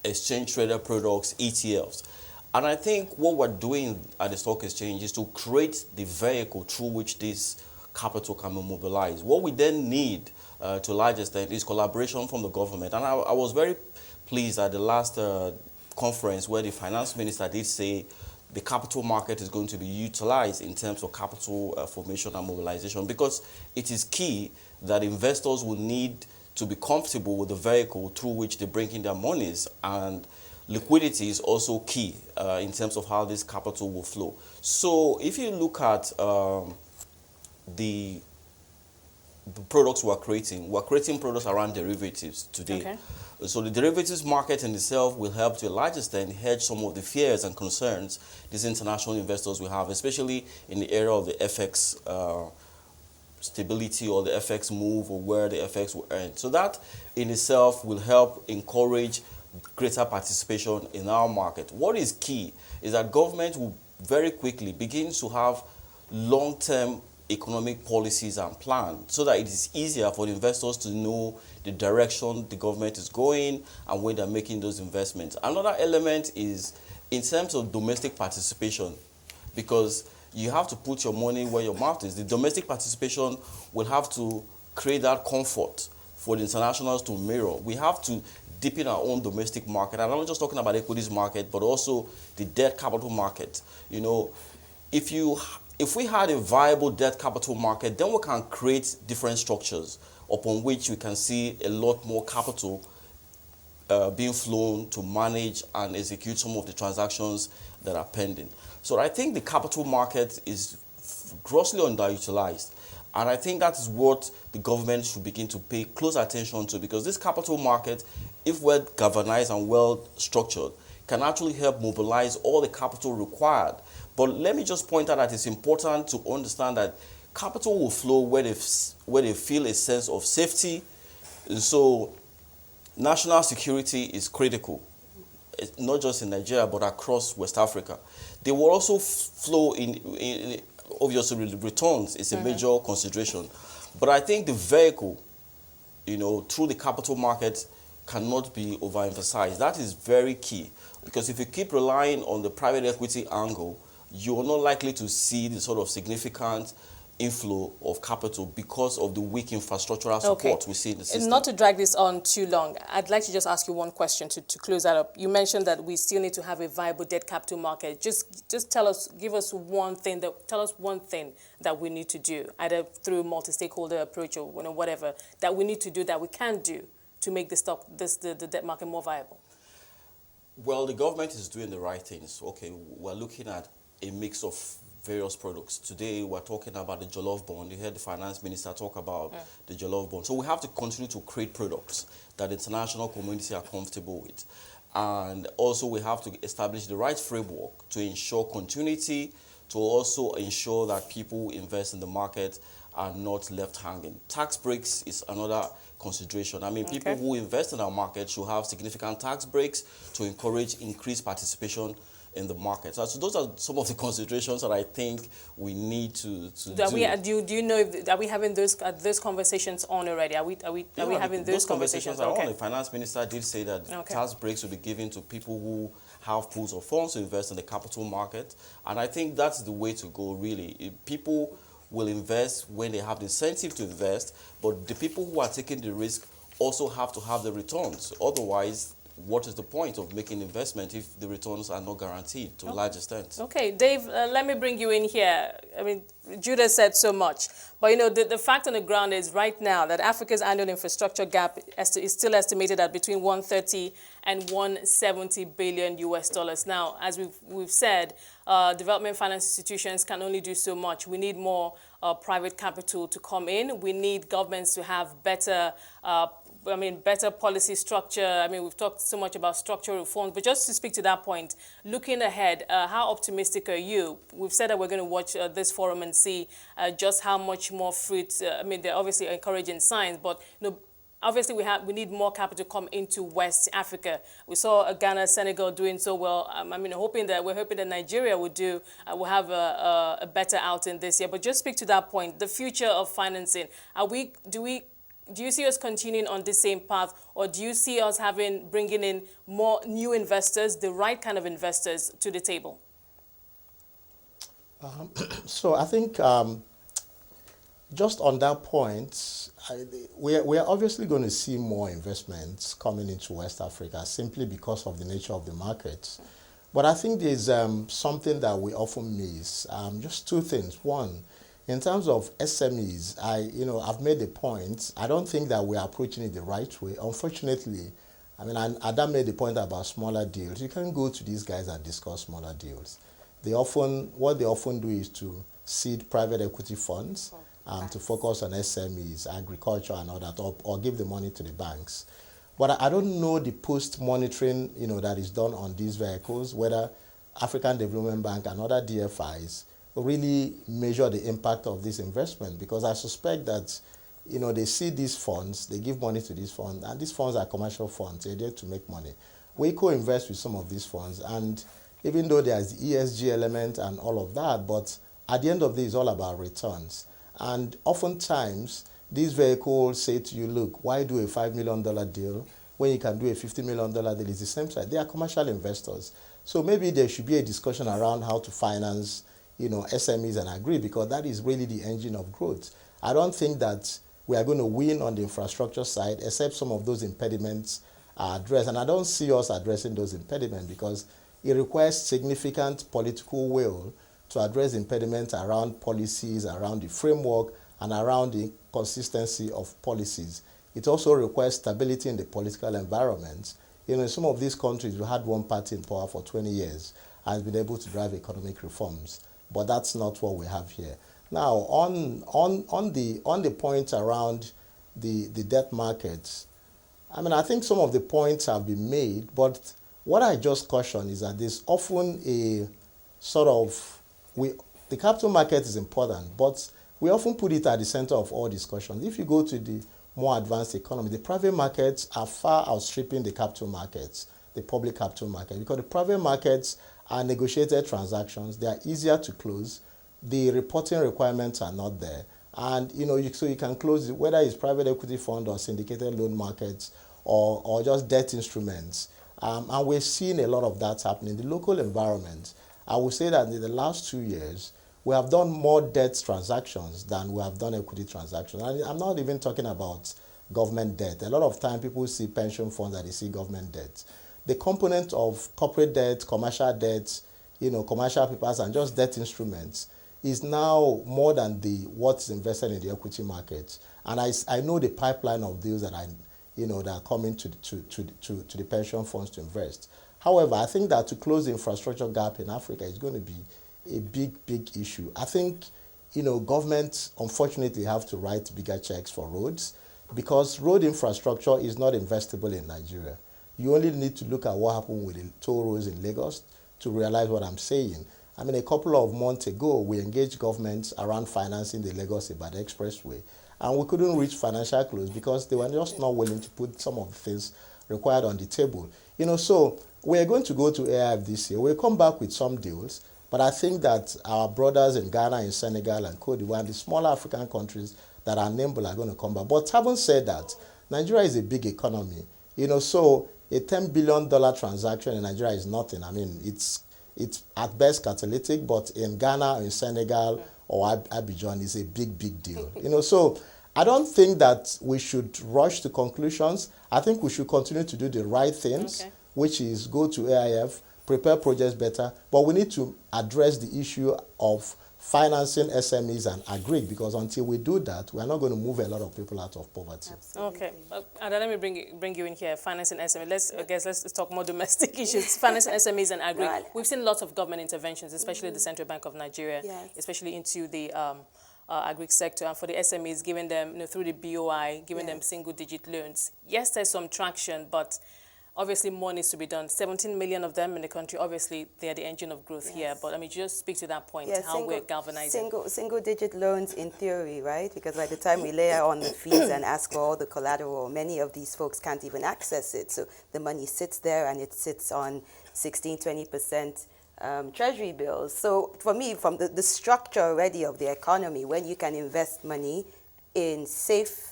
exchange traded products, ETFs. And I think what we're doing at the stock exchange is to create the vehicle through which this capital can be mobilized. What we then need to a large extent is collaboration from the government. And I was very pleased at the last conference where the finance minister did say the capital market is going to be utilized in terms of capital formation and mobilization, because it is key that investors will need to be comfortable with the vehicle through which they bring in their monies, and liquidity is also key in terms of how this capital will flow. So if you look at the products we're creating products around derivatives today. Okay. So the derivatives market in itself will help to a large extent hedge some of the fears and concerns these international investors will have, especially in the area of the FX stability or the FX move, or where the FX will earn. So that in itself will help encourage greater participation in our market. What is key is that government will very quickly begin to have long-term economic policies and plans, so that it is easier for the investors to know the direction the government is going and when they're making those investments. Another element is in terms of domestic participation, because you have to put your money where your mouth is. The domestic participation will have to create that comfort for the internationals to mirror. We have to deepen our own domestic market. And I'm not just talking about equities market, but also the debt capital market. You know, if we had a viable debt capital market, then we can create different structures upon which we can see a lot more capital being flown to manage and execute some of the transactions that are pending. So I think the capital market is grossly underutilized. And I think that is what the government should begin to pay close attention to, because this capital market, if well governed and well structured, can actually help mobilize all the capital required. But let me just point out that it's important to understand that capital will flow where they feel a sense of safety. So national security is critical, not just in Nigeria, but across West Africa. They will also flow in obviously returns is a major consideration. But I think the vehicle, through the capital market cannot be overemphasized. That is very key, because if you keep relying on the private equity angle, you are not likely to see the sort of significant inflow of capital because of the weak infrastructural support we see in the system. Not to drag this on too long, I'd like to just ask you one question to close that up. You mentioned that we still need to have a viable debt capital market. Just tell us one thing that we need to do, either through multi-stakeholder approach or whatever, that we need to do, that we can do to make the debt market more viable. Well, the government is doing the right things. Okay, we're looking at a mix of various products. Today, we're talking about the Jollof bond. You heard the finance minister talk about the Jollof bond. So we have to continue to create products that the international community are comfortable with. And also, we have to establish the right framework to ensure continuity, to also ensure that people who invest in the market are not left hanging. Tax breaks is another consideration. I mean, people who invest in our market should have significant tax breaks to encourage increased participation in the market. So those are some of the considerations that I think we need to do. Do you know are we having those conversations on already? Are we having those conversations? Are on. The finance minister did say that tax breaks will be given to people who have pools of funds to invest in the capital market, and I think that's the way to go. Really, people will invest when they have the incentive to invest, but the people who are taking the risk also have to have the returns. Otherwise, what is the point of making investment if the returns are not guaranteed to a large extent? Okay, Dave, let me bring you in here. I mean, Jude has said so much, but the fact on the ground is right now that Africa's annual infrastructure gap is still estimated at between 130 and 170 billion US dollars. Now, as we've said, development finance institutions can only do so much. We need more private capital to come in. We need governments to have better better policy structure. I mean, we've talked so much about structural reforms, but just to speak to that point, looking ahead, how optimistic are you? We've said that we're going to watch this forum and see just how much more fruit. They're obviously encouraging signs, but obviously we need more capital to come into West Africa. We saw Ghana, Senegal doing so well. We're hoping that Nigeria will have a better outing this year. But just speak to that point, the future of financing. Do you see us continuing on the same path, or do you see us bringing in more new investors, the right kind of investors to the table? So I think just on that point, we are obviously going to see more investments coming into West Africa simply because of the nature of the markets. But I think there's something that we often miss. Just two things. One, in terms of SMEs, I've made the point. I don't think that we're approaching it the right way. Unfortunately, Adam made the point about smaller deals. You can go to these guys and discuss smaller deals. What they often do is to seed private equity funds to focus on SMEs, agriculture and all that, or give the money to the banks. But I don't know the post-monitoring, that is done on these vehicles, whether African Development Bank and other DFIs really measure the impact of this investment, because I suspect that they see these funds, they give money to these funds, and these funds are commercial funds. They're there to make money. We co-invest with some of these funds, and even though there's the ESG element and all of that, but at the end of the day, it's all about returns. And oftentimes, these vehicles say to you, look, why do a $5 million deal when you can do a $50 million deal? It's the same side. They are commercial investors. So maybe there should be a discussion around how to finance SMEs and agree, because that is really the engine of growth. I don't think that we are going to win on the infrastructure side, except some of those impediments are addressed. And I don't see us addressing those impediments, because it requires significant political will to address impediments around policies, around the framework, and around the consistency of policies. It also requires stability in the political environment. In some of these countries, we had one party in power for 20 years and has been able to drive economic reforms. But that's not what we have here. Now, on the point around the debt markets, I think some of the points have been made, but what I just caution is that there's often a sort of, the capital market is important, but we often put it at the center of all discussions. If you go to the more advanced economy, the private markets are far outstripping the capital markets, the public capital market, because the private markets are negotiated transactions. They are easier to close. The reporting requirements are not there. And, so you can close it, whether it's private equity fund or syndicated loan markets or just debt instruments. And we're seeing a lot of that happening. In the local environment, I would say that in the last 2 years, we have done more debt transactions than we have done equity transactions. And I'm not even talking about government debt. A lot of time people see pension funds and they see government debt. The component of corporate debt, commercial debt, commercial papers and just debt instruments is now more than what's invested in the equity markets. And I know the pipeline of deals that that are coming to the pension funds to invest. However, I think that to close the infrastructure gap in Africa is going to be a big issue. I think governments unfortunately have to write bigger checks for roads, because road infrastructure is not investable in Nigeria. You only need to look at what happened with the toll roads in Lagos to realize what I'm saying. A couple of months ago, we engaged governments around financing the Lagos-Ibadan Expressway, and we couldn't reach financial close because they were just not willing to put some of the things required on the table. So we're going to go to AIF this year. We'll come back with some deals, but I think that our brothers in Ghana, in Senegal, and Cote d'Ivoire, and the smaller African countries that are nimble are going to come back. But having said that, Nigeria is a big economy. So a $10 billion transaction in Nigeria is nothing. It's at best catalytic, but in Ghana, in Senegal, or Abidjan, it's a big deal. So I don't think that we should rush to conclusions. I think we should continue to do the right things, which is go to AIF, prepare projects better, but we need to address the issue of financing SMEs and agri, because until we do that, we are not going to move a lot of people out of poverty. Absolutely. Okay, and then let me bring you in here. Financing SMEs. Let's talk more domestic issues. Financing SMEs and agri. Right. We've seen lots of government interventions, especially the Central Bank of Nigeria, especially into the agri sector, and for the SMEs, giving them through the BOI, giving them single-digit loans. Yes, there's some traction, but obviously more needs to be done. 17 million of them in the country. Obviously, they're the engine of growth here. But I mean, just speak to that point, how we're galvanizing. Single-digit loans in theory, right? Because by the time we layer on the fees and ask for all the collateral, many of these folks can't even access it. So the money sits there, and it sits on 16, 20% treasury bills. So for me, from the structure already of the economy, when you can invest money in safe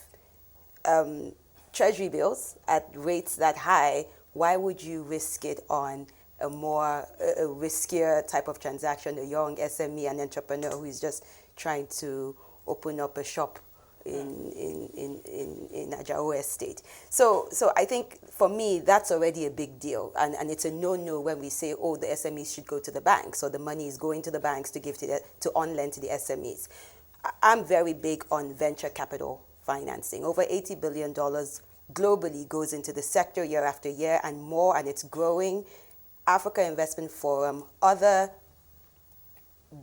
treasury bills at rates that high, why would you risk it on a more riskier type of transaction, a young SME, an entrepreneur who is just trying to open up a shop in Ajao Estate? So I think for me, that's already a big deal. And it's a no-no when we say, oh, the SMEs should go to the banks, so the money is going to the banks to give to on-lend to the SMEs. I'm very big on venture capital financing. Over $80 billion globally goes into the sector year after year and more, and it's growing. Africa Investment Forum, other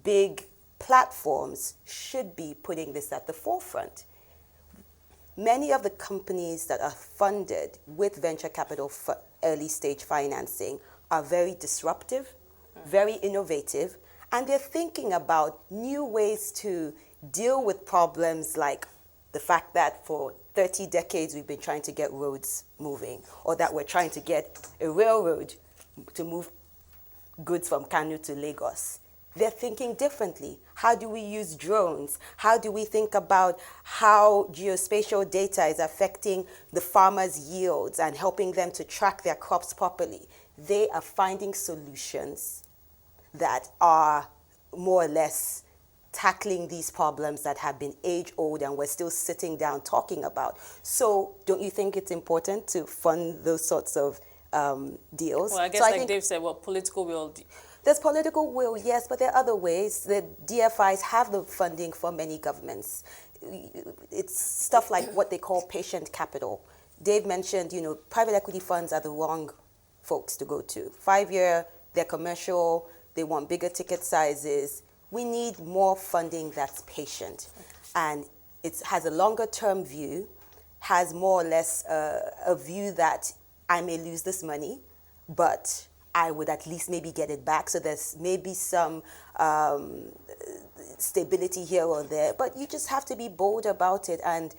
big platforms should be putting this at the forefront. Many of the companies that are funded with venture capital early stage financing are very disruptive, very innovative, and they're thinking about new ways to deal with problems like the fact that for 30 decades we've been trying to get roads moving, or that we're trying to get a railroad to move goods from Kano to Lagos. They're thinking differently. How do we use drones? How do we think about how geospatial data is affecting the farmers' yields and helping them to track their crops properly? They are finding solutions that are more or less tackling these problems that have been age-old and we're still sitting down talking about. So don't you think it's important to fund those sorts of deals? Well, I guess like Dave said, political will... There's political will, yes, but there are other ways. The DFIs have the funding for many governments. It's stuff like what they call patient capital. Dave mentioned, private equity funds are the wrong folks to go to. 5-year, they're commercial, they want bigger ticket sizes. We need more funding that's patient. And it has a longer term view, has more or less a view that I may lose this money, but I would at least maybe get it back. So there's maybe some stability here or there, but you just have to be bold about it and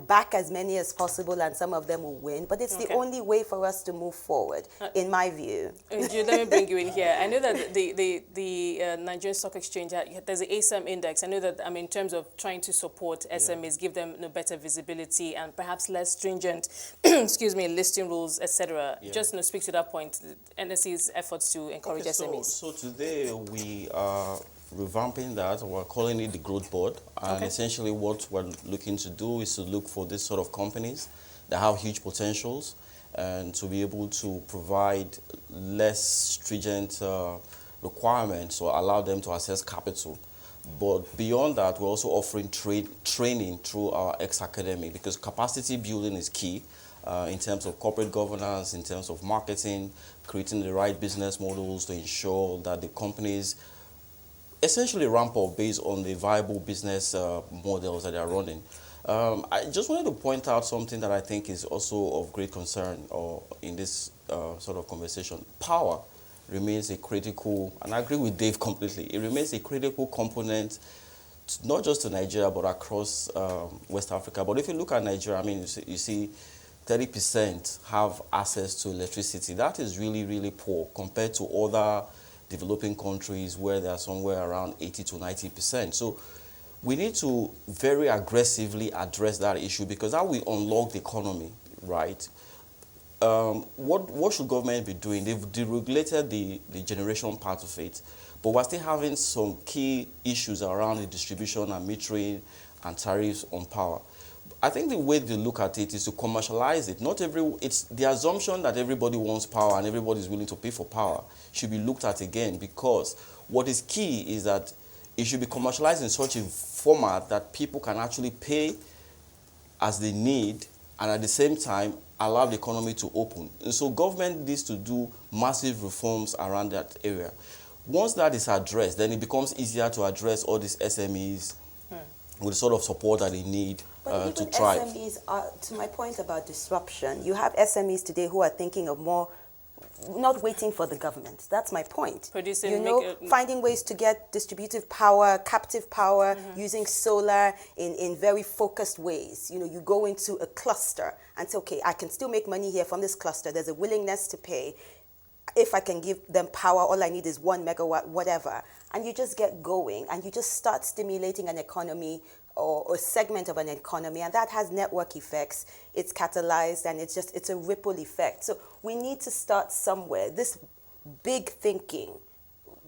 back as many as possible, and some of them will win. But it's the only way for us to move forward, in my view. Jude, let me bring you in here. I know that the Nigerian Stock Exchange, there's an ASM index. I know that, in terms of trying to support SMEs, give them better visibility and perhaps less stringent, listing rules, etc. Just speak to that point, NSC's efforts to encourage SMEs. So today we are revamping that. We're calling it the Growth Board. And essentially what we're looking to do is to look for this sort of companies that have huge potentials and to be able to provide less stringent requirements or allow them to access capital. But beyond that, we're also offering training through our ex-academy, because capacity building is key in terms of corporate governance, in terms of marketing, creating the right business models to ensure that the companies essentially ramp up based on the viable business models that they are running. I just wanted to point out something that I think is also of great concern in this sort of conversation. Power remains a critical, and I agree with Dave completely, it remains a critical component, not just to Nigeria, but across West Africa. But if you look at Nigeria, you see 30% have access to electricity. That is really, really poor compared to other developing countries where they are somewhere around 80 to 90%. So we need to very aggressively address that issue, because that will unlock the economy, right? What should government be doing? They've deregulated the generation part of it, but we're still having some key issues around the distribution and metering and tariffs on power. I think the way to look at it is to commercialize it. It's the assumption that everybody wants power and everybody is willing to pay for power should be looked at again, because what is key is that it should be commercialized in such a format that people can actually pay as they need, and at the same time allow the economy to open. And so government needs to do massive reforms around that area. Once that is addressed, then it becomes easier to address all these SMEs with the sort of support that they need to thrive. SMEs are, to my point about disruption, you have SMEs today who are thinking of more, not waiting for the government. That's my point. Producing, you know, finding ways to get distributive power, captive power, using solar in very focused ways. You know, you go into a cluster and say, okay, I can still make money here from this cluster. There's a willingness to pay. If I can give them power, all I need is 1 megawatt, whatever. And you just get going and you just start stimulating an economy or a segment of an economy, and that has network effects. It's catalyzed, and it's a ripple effect. So we need to start somewhere. This big thinking,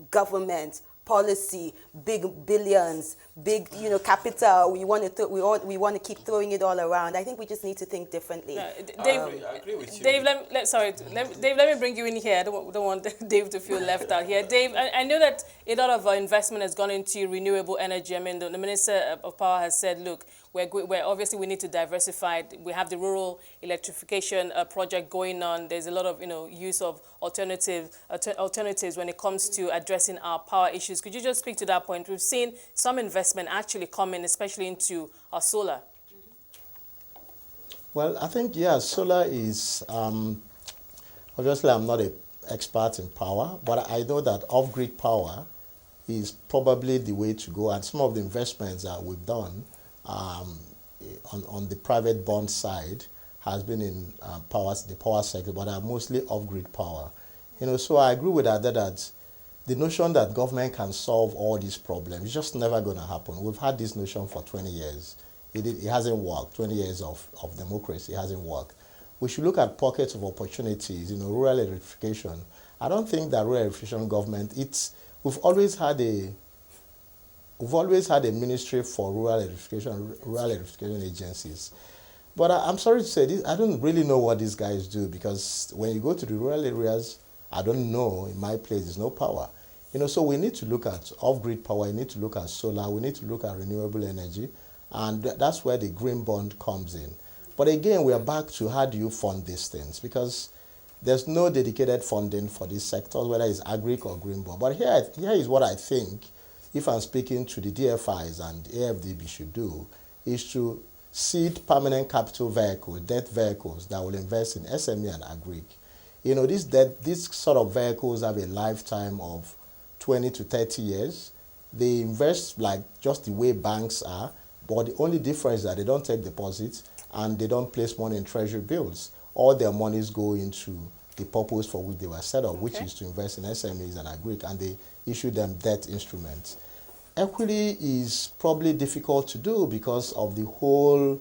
government, policy, big billions, big capital. We want to keep throwing it all around. I think we just need to think differently. Dave, I agree with you. Dave, Dave, let me bring you in here. I don't want Dave to feel left out here. Dave, I know that a lot of investment has gone into renewable energy. I mean, the Minister of Power has said, look, we're obviously we need to diversify. We have the rural electrification project going on. There's a lot of use of alternatives when it comes to addressing our power issues. Could you just speak to that point? We've seen some investment actually come in, especially into our solar. Well, I think, solar is, obviously I'm not an expert in power, but I know that off-grid power is probably the way to go. And some of the investments that we've done on the private bond side has been in the power sector, but are mostly off-grid power. So I agree with that the notion that government can solve all these problems is just never going to happen. We've had this notion for 20 years. It hasn't worked. 20 years of democracy hasn't worked. We should look at pockets of opportunities, rural electrification. I don't think that rural electrification government, we've always had a ministry for rural electrification agencies. But I'm sorry to say this, I don't really know what these guys do, because when you go to the rural areas, I don't know, in my place there's no power. So we need to look at off-grid power, we need to look at solar, we need to look at renewable energy, and that's where the green bond comes in. But again, we are back to how do you fund these things, because there's no dedicated funding for these sectors, whether it's agri or green bond. But here is what I think, if I'm speaking to the DFIs and AFDB should do, is to seed permanent capital vehicles, debt vehicles that will invest in SME and agri. These sort of vehicles have a lifetime of 20 to 30 years. They invest like just the way banks are, but the only difference is that they don't take deposits and they don't place money in treasury bills. All their monies go into the purpose for which they were set up, which is to invest in SMEs and agri, and they issue them debt instruments. Equity is probably difficult to do because of the whole,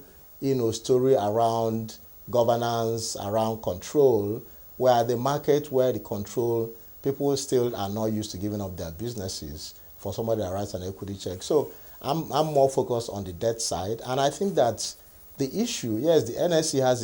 story around governance, around control, where the market, where the control, people still are not used to giving up their businesses for somebody that writes an equity check. So I'm more focused on the debt side, and I think that the issue, yes, the NSE has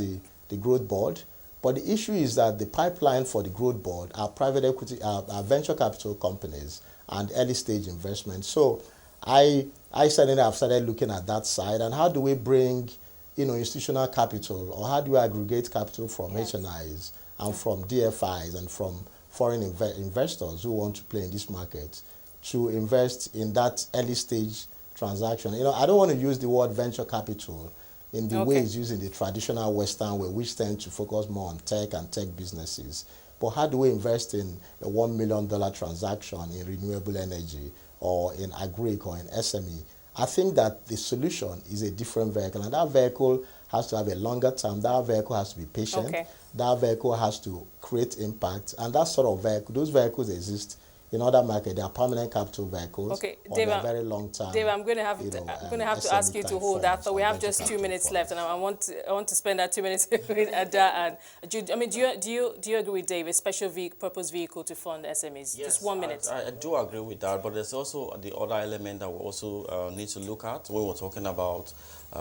the growth board, but the issue is that the pipeline for the growth board are private equity, are venture capital companies and early stage investment. So I certainly have started looking at that side, and how do we bring institutional capital, or how do we aggregate capital from HNIs and from DFIs and from foreign investors who want to play in this market to invest in that early stage transaction. I don't want to use the word venture capital in the way it's used in the traditional Western way, which tend to focus more on tech and tech businesses. But how do we invest in a $1 million transaction in renewable energy or in agri or in SME? I think that the solution is a different vehicle, and that vehicle has to have a longer term. That vehicle has to be patient. That vehicle has to create impact, and that sort of vehicle, those vehicles exist in other markets, they are permanent capital vehicles. Okay, or Dave, they're very long term. Dave, I'm going to have to ask you to hold that. So we have just 2 minutes left, and I want to spend that 2 minutes with Ada and Jude. I mean, do you agree with Dave? A special purpose vehicle to fund SMEs? Yes, just 1 minute. I do agree with that, but there's also the other element that we also need to look at when we're talking about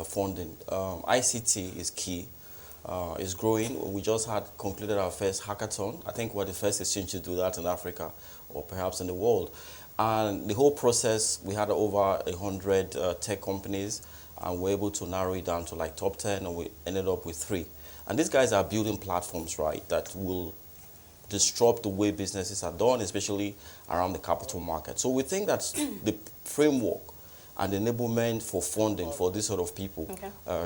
funding. ICT is key. Is growing. We just had concluded our first hackathon. I think we're the first exchange to do that in Africa, or perhaps in the world. And the whole process, we had over 100 tech companies, and we're able to narrow it down to like top 10, and we ended up with 3. And these guys are building platforms, right, that will disrupt the way businesses are done, especially around the capital market. So we think that the framework and enablement for funding for this sort of people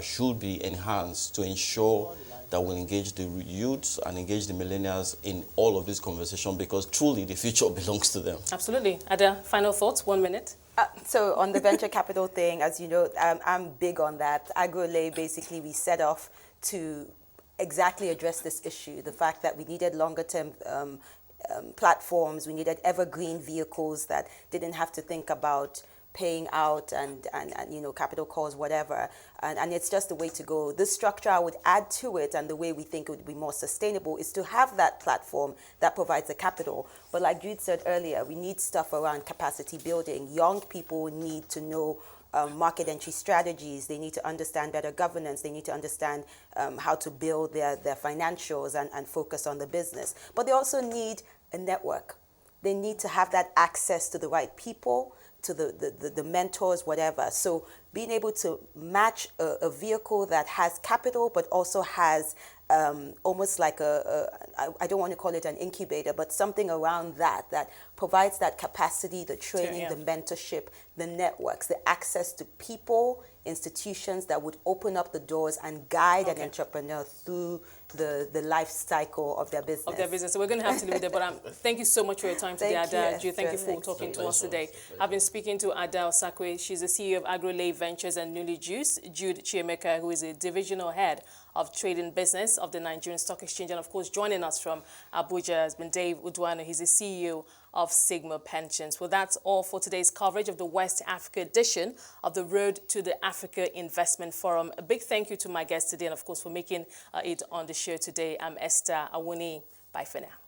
should be enhanced to ensure that we'll engage the youths and engage the millennials in all of this conversation, because truly the future belongs to them. Absolutely. Ada, final thoughts, 1 minute. So on the venture capital thing, as you know, I'm big on that. Agrolay, basically, we set off to exactly address this issue, the fact that we needed longer term platforms, we needed evergreen vehicles that didn't have to think about paying out and you know, capital calls, whatever, and it's just the way to go. This structure, I would add to it, and the way we think it would be more sustainable is to have that platform that provides the capital. But like Jude said earlier, we need stuff around capacity building. Young people need to know market entry strategies. They need to understand better governance. They need to understand how to build their financials and focus on the business. But they also need a network. They need to have that access to the right people, to the mentors, whatever. So being able to match a vehicle that has capital but also has almost like I don't want to call it an incubator, but something around that provides that capacity, the training, the mentorship, the networks, the access to people, institutions that would open up the doors and guide an entrepreneur through the life cycle of their business. So we're going to have to leave it there, but thank you so much for your time today, Ada. Jude, thank you for talking to us today. I've been speaking to Ada Osakwe. She's the CEO of Agrolay Ventures and newly Jude Chiemeka, who is a divisional head of trading business of the Nigerian Stock Exchange. And of course, joining us from Abuja has been Dave Uduanu. He's the CEO of Sigma Pensions. Well, that's all for today's coverage of the West Africa edition of the Road to the Africa Investment Forum. A big thank you to my guests today, and of course for making it on the show today. I'm Esther Awuni. Bye for now.